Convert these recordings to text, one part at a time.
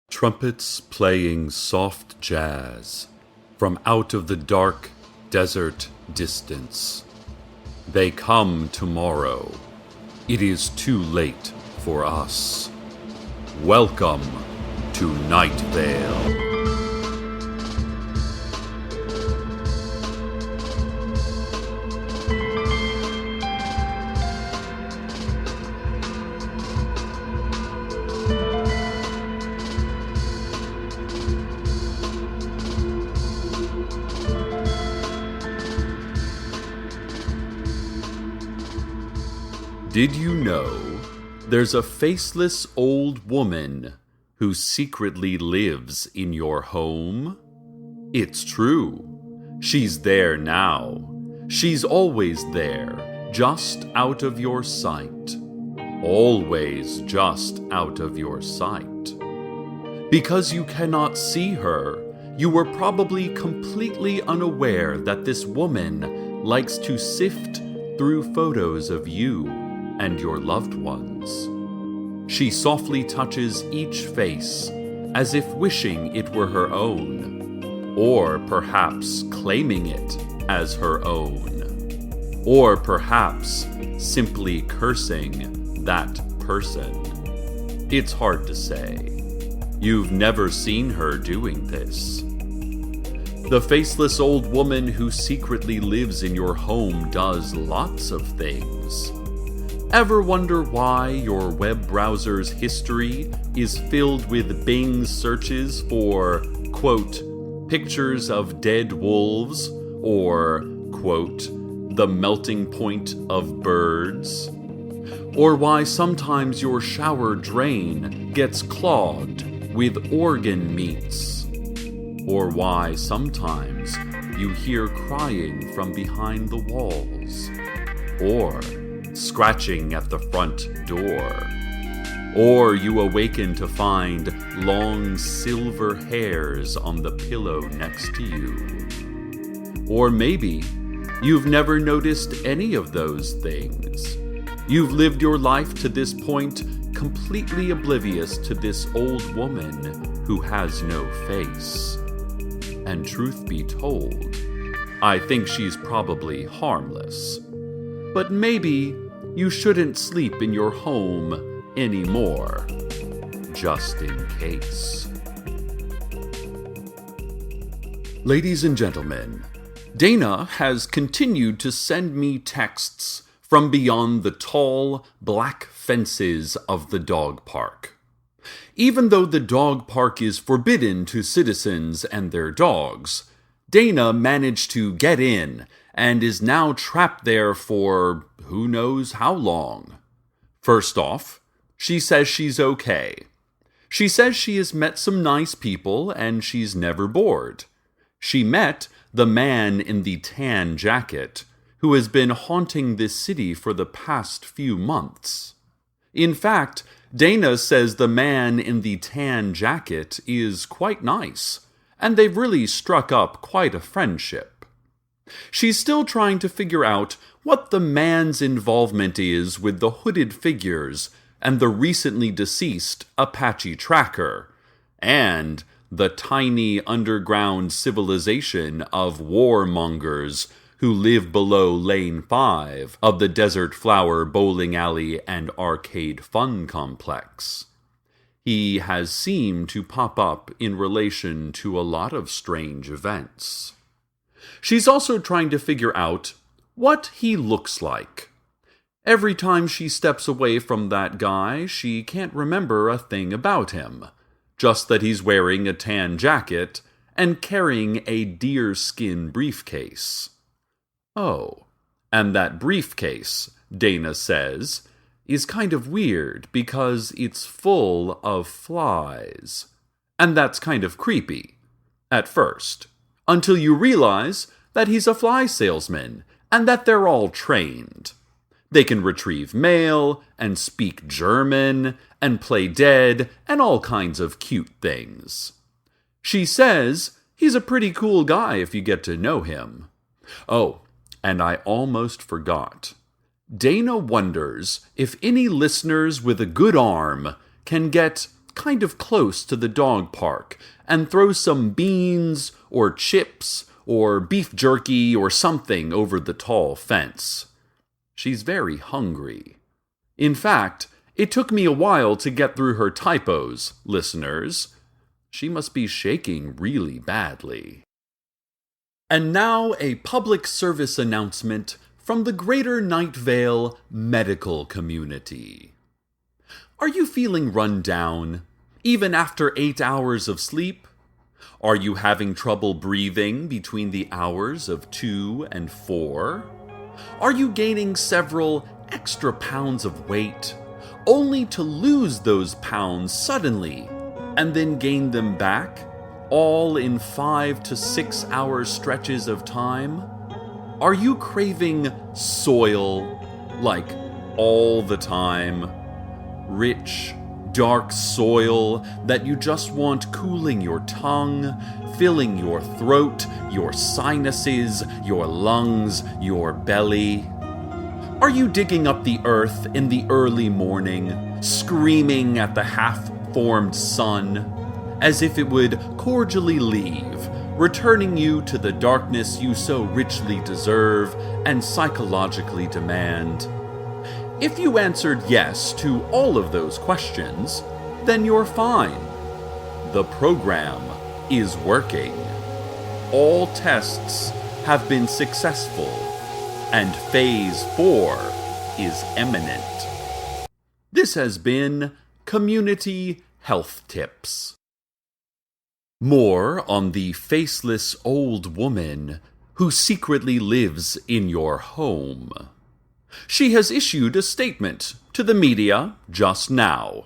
Trumpets playing soft jazz from out of the dark desert distance. They come tomorrow. It is too late for us. Welcome to Night Vale. Did you know there's a faceless old woman who secretly lives in your home? It's true. She's there now. She's always there, just out of your sight. Always just out of your sight. Because you cannot see her, you were probably completely unaware that this woman likes to sift through photos of you and your loved ones. She softly touches each face as if wishing it were her own, or perhaps claiming it as her own, or perhaps simply cursing that person. It's hard to say. You've never seen her doing this. The faceless old woman who secretly lives in your home does lots of things. Ever wonder why your web browser's history is filled with Bing searches for, quote, pictures of dead wolves, or, quote, the melting point of birds? Or why sometimes your shower drain gets clogged with organ meats? Or why sometimes you hear crying from behind the walls? Or scratching at the front door. Or you awaken to find long silver hairs on the pillow next to you. Or maybe you've never noticed any of those things. You've lived your life to this point completely oblivious to this old woman who has no face. And truth be told, I think she's probably harmless. But maybe you shouldn't sleep in your home anymore, just in case. Ladies and gentlemen, Dana has continued to send me texts from beyond the tall, black fences of the dog park. Even though the dog park is forbidden to citizens and their dogs, Dana managed to get in and is now trapped there for who knows how long. First off, she says she's okay. She says she has met some nice people and she's never bored. She met the man in the tan jacket who has been haunting this city for the past few months. In fact, Dana says the man in the tan jacket is quite nice, and they've really struck up quite a friendship. She's still trying to figure out what the man's involvement is with the hooded figures and the recently deceased Apache tracker, and the tiny underground civilization of warmongers who live below Lane 5 of the Desert Flower Bowling Alley and Arcade Fun Complex. He has seemed to pop up in relation to a lot of strange events. She's also trying to figure out what he looks like. Every time she steps away from that guy, she can't remember a thing about him, just that he's wearing a tan jacket and carrying a deerskin briefcase. Oh, and that briefcase, Dana says, is kind of weird because it's full of flies. And that's kind of creepy, at first, until you realize that he's a fly salesman and that they're all trained. They can retrieve mail and speak German and play dead and all kinds of cute things. She says he's a pretty cool guy if you get to know him. Oh, and I almost forgot. Dana wonders if any listeners with a good arm can get kind of close to the dog park and throw some beans or chips or beef jerky or something over the tall fence. She's very hungry. In fact, it took me a while to get through her typos, listeners. She must be shaking really badly. And now a public service announcement from the Greater Night Vale medical community. Are you feeling run down, even after 8 hours of sleep? Are you having trouble breathing between the hours of 2 and 4? Are you gaining several extra pounds of weight, only to lose those pounds suddenly, and then gain them back, all in 5 to 6 hour stretches of time? Are you craving soil, like all the time? Rich, dark soil that you just want cooling your tongue, filling your throat, your sinuses, your lungs, your belly? Are you digging up the earth in the early morning, screaming at the half-formed sun, as if it would cordially leave, returning you to the darkness you so richly deserve and psychologically demand? If you answered yes to all of those questions, then you're fine. The program is working. All tests have been successful, and Phase 4 is imminent. This has been Community Health Tips. More on the faceless old woman who secretly lives in your home. She has issued a statement to the media just now.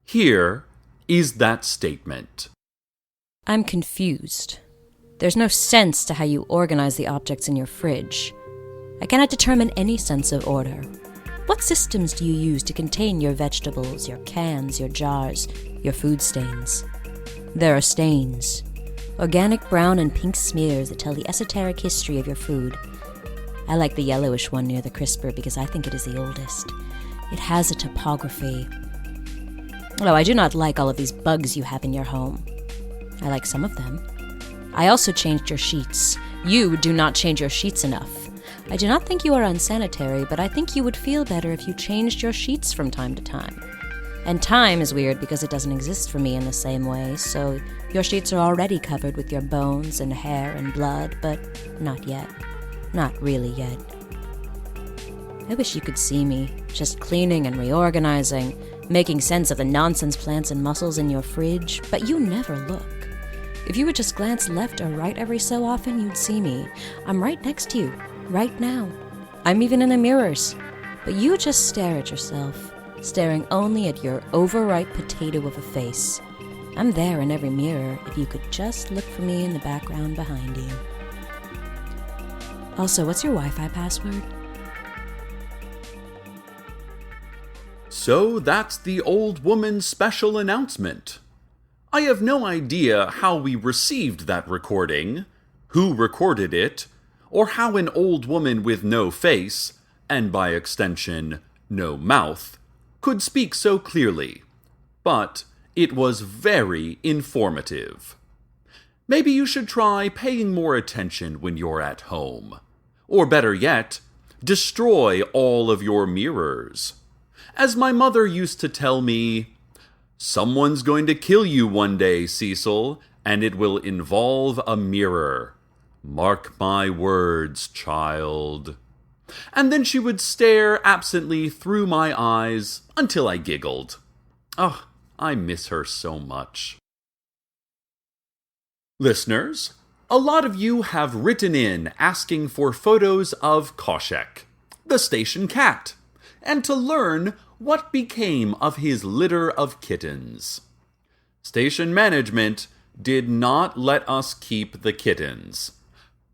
Here is that statement. I'm confused. There's no sense to how you organize the objects in your fridge. I cannot determine any sense of order. What systems do you use to contain your vegetables, your cans, your jars, your food stains? There are stains. Organic brown and pink smears that tell the esoteric history of your food. I like the yellowish one near the crisper because I think it is the oldest. It has a topography. Oh, I do not like all of these bugs you have in your home. I like some of them. I also changed your sheets. You do not change your sheets enough. I do not think you are unsanitary, but I think you would feel better if you changed your sheets from time to time. And time is weird because it doesn't exist for me in the same way, so your sheets are already covered with your bones and hair and blood, but not yet. Not really yet. I wish you could see me, just cleaning and reorganizing, making sense of the nonsense plants and mussels in your fridge, but you never look. If you would just glance left or right every so often, you'd see me. I'm right next to you, right now. I'm even in the mirrors. But you just stare at yourself, staring only at your overripe potato of a face. I'm there in every mirror if you could just look for me in the background behind you. Also, what's your Wi-Fi password? So that's the old woman's special announcement. I have no idea how we received that recording, who recorded it, or how an old woman with no face, and by extension, no mouth, could speak so clearly. But it was very informative. Maybe you should try paying more attention when you're at home. Or better yet, destroy all of your mirrors. As my mother used to tell me, someone's going to kill you one day, Cecil, and it will involve a mirror. Mark my words, child. And then she would stare absently through my eyes until I giggled. Oh, I miss her so much. Listeners, a lot of you have written in asking for photos of Koshek, the station cat, and to learn what became of his litter of kittens. Station management did not let us keep the kittens,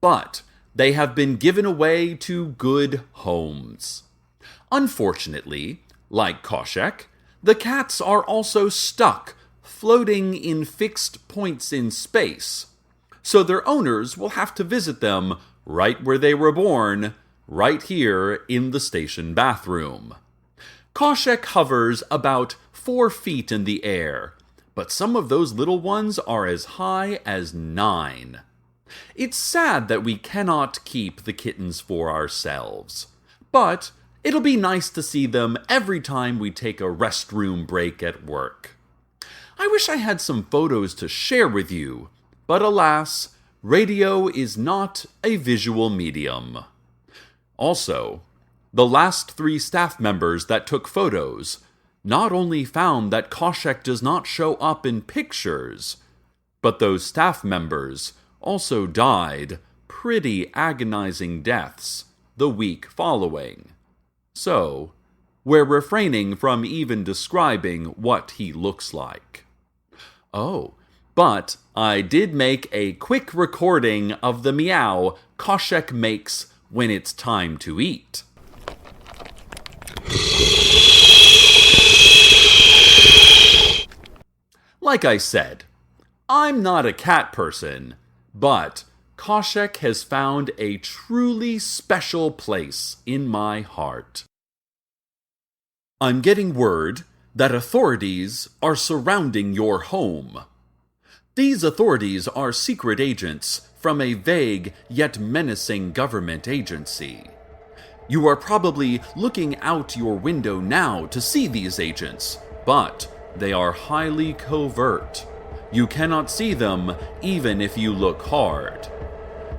but they have been given away to good homes. Unfortunately, like Koshek, the cats are also stuck, floating in fixed points in space, so their owners will have to visit them right where they were born, right here in the station bathroom. Koshek hovers about 4 feet in the air, but some of those little ones are as high as 9. It's sad that we cannot keep the kittens for ourselves, but it'll be nice to see them every time we take a restroom break at work. I wish I had some photos to share with you, but alas, radio is not a visual medium. Also, the last 3 staff members that took photos not only found that Koshek does not show up in pictures, but those staff members also died pretty agonizing deaths the week following. So, we're refraining from even describing what he looks like. Oh, but I did make a quick recording of the meow Koshek makes when it's time to eat. Like I said, I'm not a cat person, but Koshek has found a truly special place in my heart. I'm getting word that authorities are surrounding your home. These authorities are secret agents from a vague yet menacing government agency. You are probably looking out your window now to see these agents, but they are highly covert. You cannot see them even if you look hard.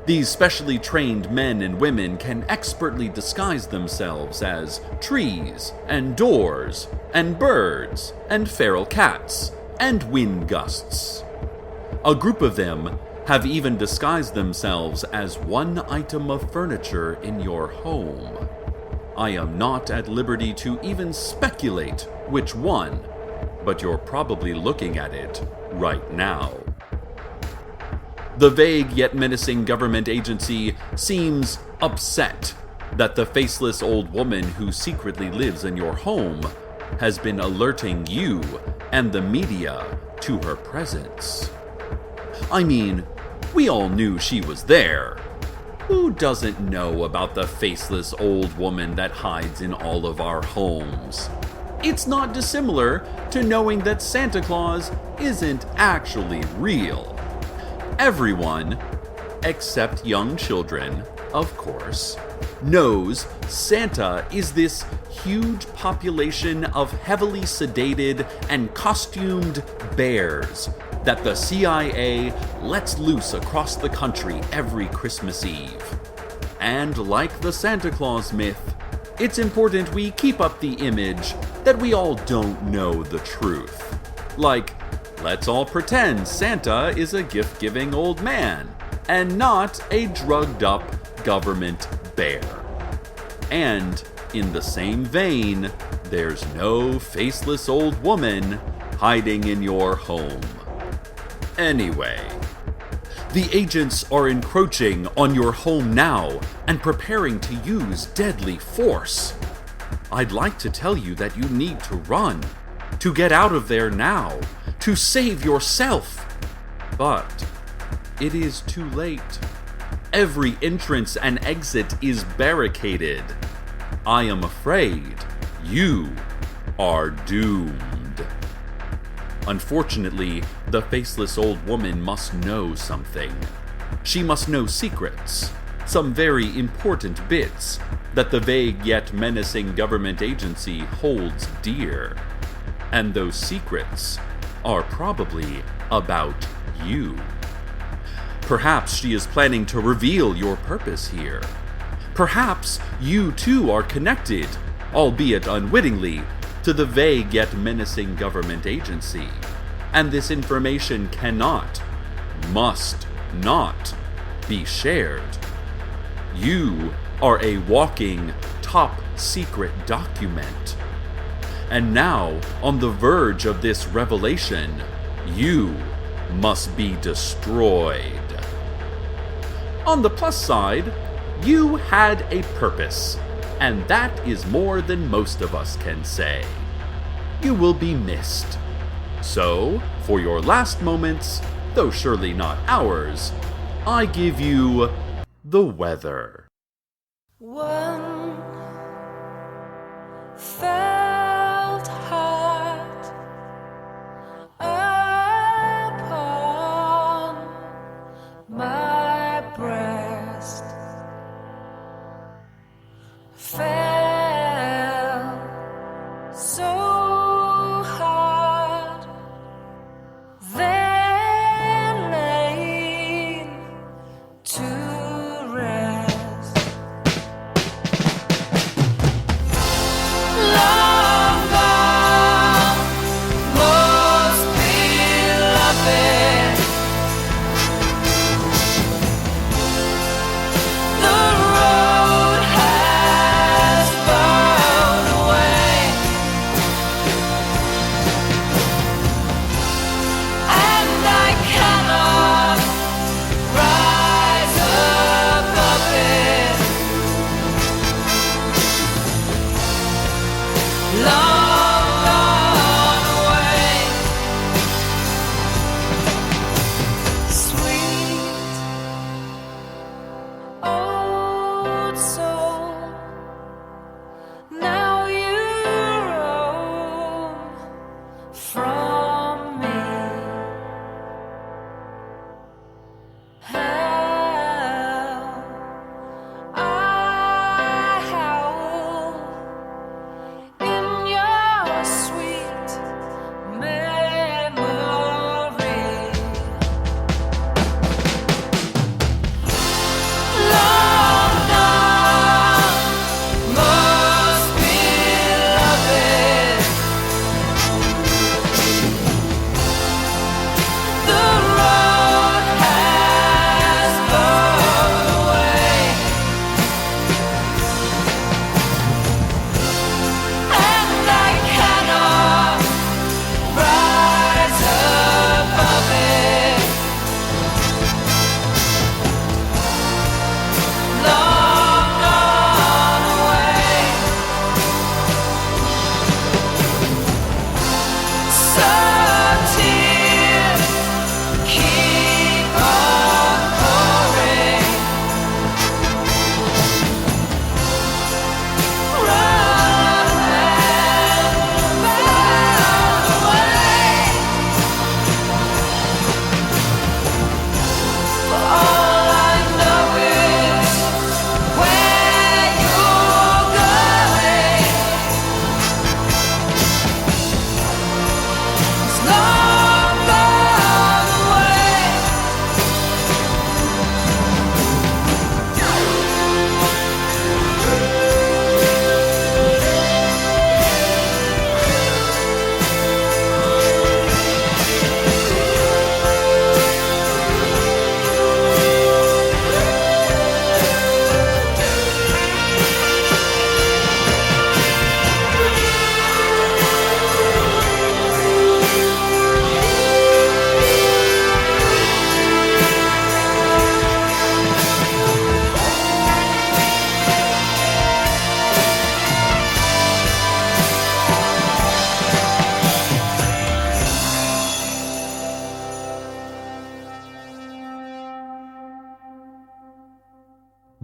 These specially trained men and women can expertly disguise themselves as trees and doors and birds and feral cats and wind gusts. A group of them have even disguised themselves as one item of furniture in your home. I am not at liberty to even speculate which one, but you're probably looking at it right now. The vague yet menacing government agency seems upset that the faceless old woman who secretly lives in your home has been alerting you and the media to her presence. I mean, we all knew she was there. Who doesn't know about the faceless old woman that hides in all of our homes? It's not dissimilar to knowing that Santa Claus isn't actually real. Everyone, except young children, of course, knows Santa is this huge population of heavily sedated and costumed bears that the CIA lets loose across the country every Christmas Eve. And like the Santa Claus myth, it's important we keep up the image that we all don't know the truth. Like, let's all pretend Santa is a gift-giving old man, and not a drugged-up government bear. And, in the same vein, there's no faceless old woman hiding in your home. Anyway, the agents are encroaching on your home now and preparing to use deadly force. I'd like to tell you that you need to run, to get out of there now, to save yourself. But it is too late. Every entrance and exit is barricaded. I am afraid you are doomed. Unfortunately, the faceless old woman must know something. She must know secrets, some very important bits that the vague yet menacing government agency holds dear. And those secrets are probably about you. Perhaps she is planning to reveal your purpose here. Perhaps you too are connected, albeit unwittingly, to the vague yet menacing government agency, and this information cannot, must not be shared. You are a walking, top-secret document. And now, on the verge of this revelation, you must be destroyed. On the plus side, you had a purpose, and that is more than most of us can say. You will be missed. So, for your last moments, though surely not ours, I give you the weather. One felt heart.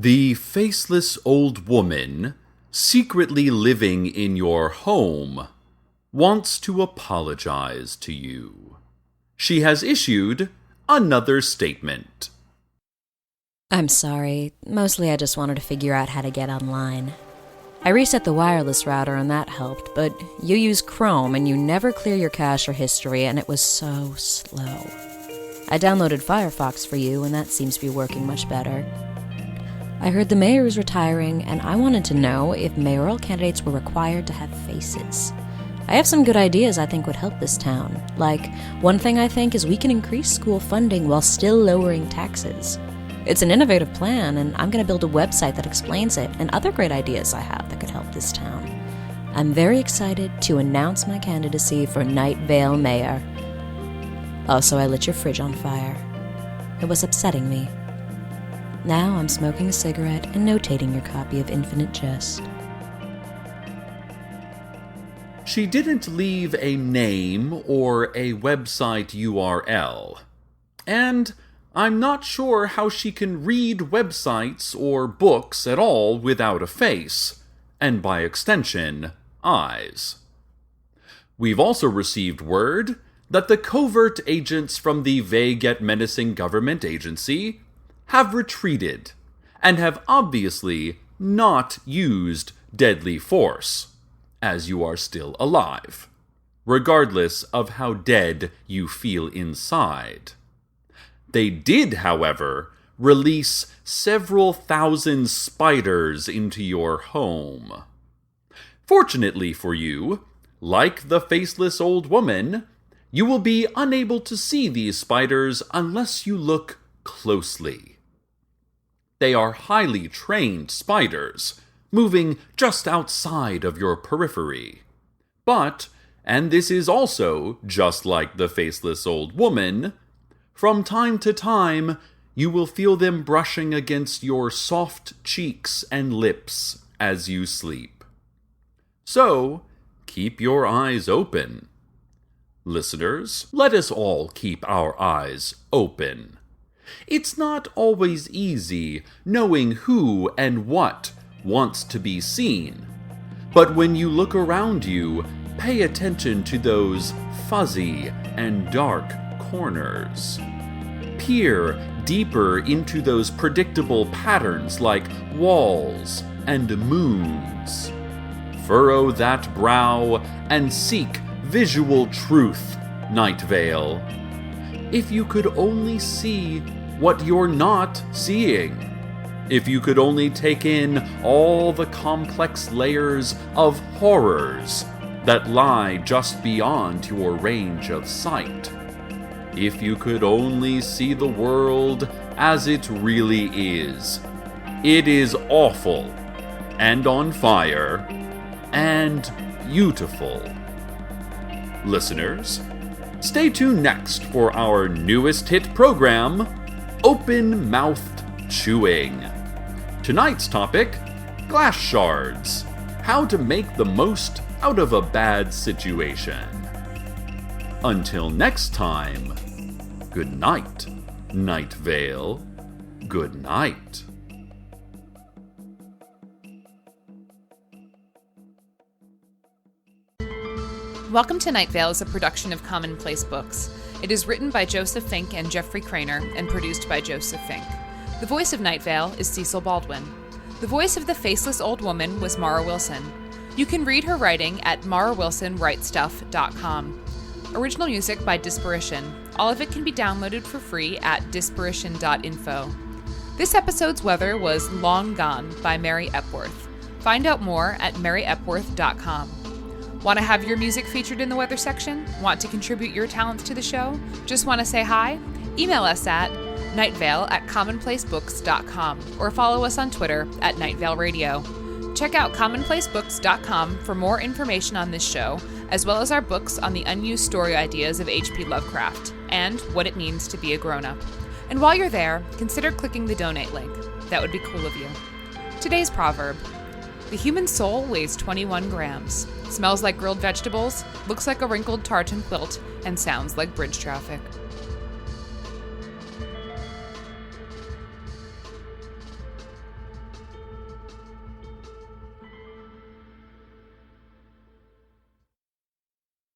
The faceless old woman, secretly living in your home, wants to apologize to you. She has issued another statement. I'm sorry. Mostly I just wanted to figure out how to get online. I reset the wireless router and that helped, but you use Chrome and you never clear your cache or history, and it was so slow. I downloaded Firefox for you, and that seems to be working much better. I heard the mayor is retiring, and I wanted to know if mayoral candidates were required to have faces. I have some good ideas I think would help this town. Like, one thing I think is we can increase school funding while still lowering taxes. It's an innovative plan, and I'm going to build a website that explains it, and other great ideas I have that could help this town. I'm very excited to announce my candidacy for Night Vale mayor. Also, I lit your fridge on fire. It was upsetting me. Now I'm smoking a cigarette and notating your copy of Infinite Jest. She didn't leave a name or a website URL. And I'm not sure how she can read websites or books at all without a face, and by extension, eyes. We've also received word that the covert agents from the vague yet menacing government agency have retreated and have obviously not used deadly force, as you are still alive, regardless of how dead you feel inside. They did, however, release several thousand spiders into your home. Fortunately for you, like the faceless old woman, you will be unable to see these spiders unless you look closely. They are highly trained spiders, moving just outside of your periphery. But, and this is also just like the faceless old woman, from time to time you will feel them brushing against your soft cheeks and lips as you sleep. So, keep your eyes open. Listeners, let us all keep our eyes open. It's not always easy knowing who and what wants to be seen. But when you look around you, pay attention to those fuzzy and dark corners. Peer deeper into those predictable patterns like walls and moons. Furrow that brow and seek visual truth, Night Vale. If you could only see what you're not seeing. If you could only take in all the complex layers of horrors that lie just beyond your range of sight. If you could only see the world as it really is. It is awful, and on fire, and beautiful. Listeners, stay tuned next for our newest hit program, Open-Mouthed Chewing. Tonight's topic, glass shards. How to make the most out of a bad situation. Until next time, good night, Night Vale. Good night. Welcome to Night Vale is a production of Commonplace Books. It is written by Joseph Fink and Jeffrey Craner and produced by Joseph Fink. The voice of Night Vale is Cecil Baldwin. The voice of the faceless old woman was Mara Wilson. You can read her writing at marawilsonwritestuff.com. Original music by Disparition. All of it can be downloaded for free at disparition.info. This episode's weather was Long Gone by Mary Epworth. Find out more at maryepworth.com. Want to have your music featured in the weather section? Want to contribute your talents to the show? Just want to say hi? Email us at nightvale@commonplacebooks.com or follow us on Twitter at @NightValeRadio. Check out commonplacebooks.com for more information on this show, as well as our books on the unused story ideas of H.P. Lovecraft and what it means to be a grown-up. And while you're there, consider clicking the donate link. That would be cool of you. Today's proverb: the human soul weighs 21 grams, smells like grilled vegetables, looks like a wrinkled tartan quilt, and sounds like bridge traffic.